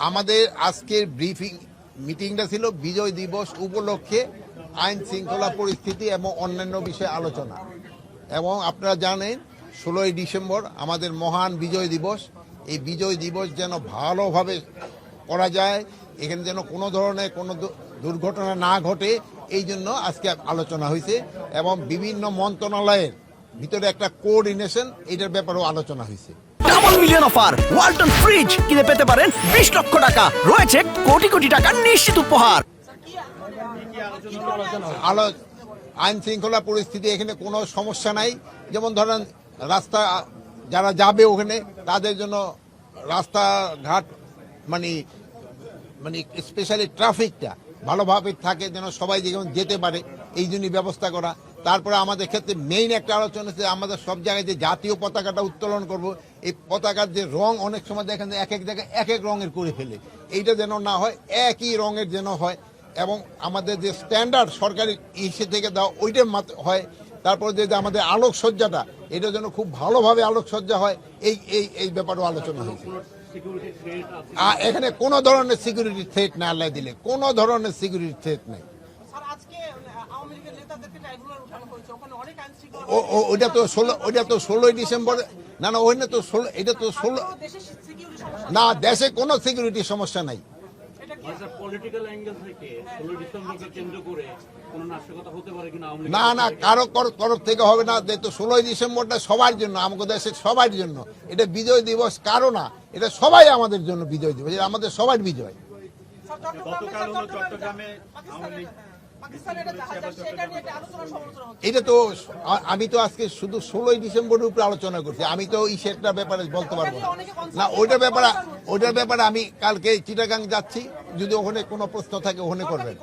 আমাদের আজকের ব্রিফিং মিটিংটা ছিল বিজয় দিবস উপলক্ষে আইন শৃঙ্খলা পরিস্থিতি এবং অন্যান্য বিষয়ে আলোচনা। এবং আপনারা জানেন 16ই ডিসেম্বর আমাদের মহান বিজয় দিবস। এই বিজয় দিবস যেন ভালোভাবে করা যায়, এখানে যেন কোনো ধরনের কোনো দুর্ঘটনা না ঘটে, এই জন্য আজকে আলোচনা হয়েছে এবং বিভিন্ন মন্ত্রণালয়ের ভিতরে একটা কোঅর্ডিনেশন, এটার ব্যাপারেও আলোচনা হয়েছে। Double million offer Walton fridge কিনে পেতে পারেন 20 লক্ষ টাকা, রয়েছে কোটি কোটি টাকার নিশ্চিত উপহার। আইন শৃঙ্খলা পরিস্থিতি এখানে কোনো সমস্যা নাই। যেমন ধরেন রাস্তা যারা যাবে ওখানে তাদের জন্য রাস্তাঘাট মানে স্পেশালি ট্রাফিকটা ভালোভাবে থাকে, যেন সবাই যেমন যেতে পারে, এই জন্যই ব্যবস্থা করা। তারপরে আমাদের ক্ষেত্রে মেইন একটা আলোচনা হচ্ছে আমাদের সব জায়গায় যে জাতীয় পতাকাটা উত্তোলন করব, এই পতাকার যে রং অনেক সময় দেখেন এক এক জায়গায় এক এক রঙের করে ফেলে, এইটা যেন না হয়, একই রঙের যেন হয়। এবং আমাদের যে স্ট্যান্ডার্ড সরকারি ইসে থেকে দেওয়া ওইটার হয়। তারপরে যে আমাদের আলোকসজ্জাটা, এটা যেন খুব ভালোভাবে আলোকসজ্জা হয়, এই এই এই ব্যাপারেও আলোচনা হয়েছে। এখানে কোনো ধরনের সিকিউরিটি থ্রেট না আল্লাহ দিলে, কোনো ধরনের সিকিউরিটি থ্রেট নেই। ওইটা তো 16ই ডিসেম্বর না, ওইটা তো 16 না, দেশে কোনো সিকিউরিটি সমস্যা নাই। না না, কারো তরফ থেকে হবে না। 16ই ডিসেম্বরটা সবার জন্য, আমাদের দেশের সবার জন্য। এটা বিজয় দিবস কারো না, এটা সবাই আমাদের জন্য বিজয় দিবস, এটা আমাদের সবার বিজয়। এটা তো আমি তো আজকে শুধু 16ই ডিসেম্বরের উপরে আলোচনা করছি, আমি তো এই সেটার ব্যাপারে বলতে পারবো না। ওইটার ব্যাপারে আমি কালকে চিটাগাং যাচ্ছি, যদি ওখানে কোনো প্রশ্ন থাকে ওখানে করবেন।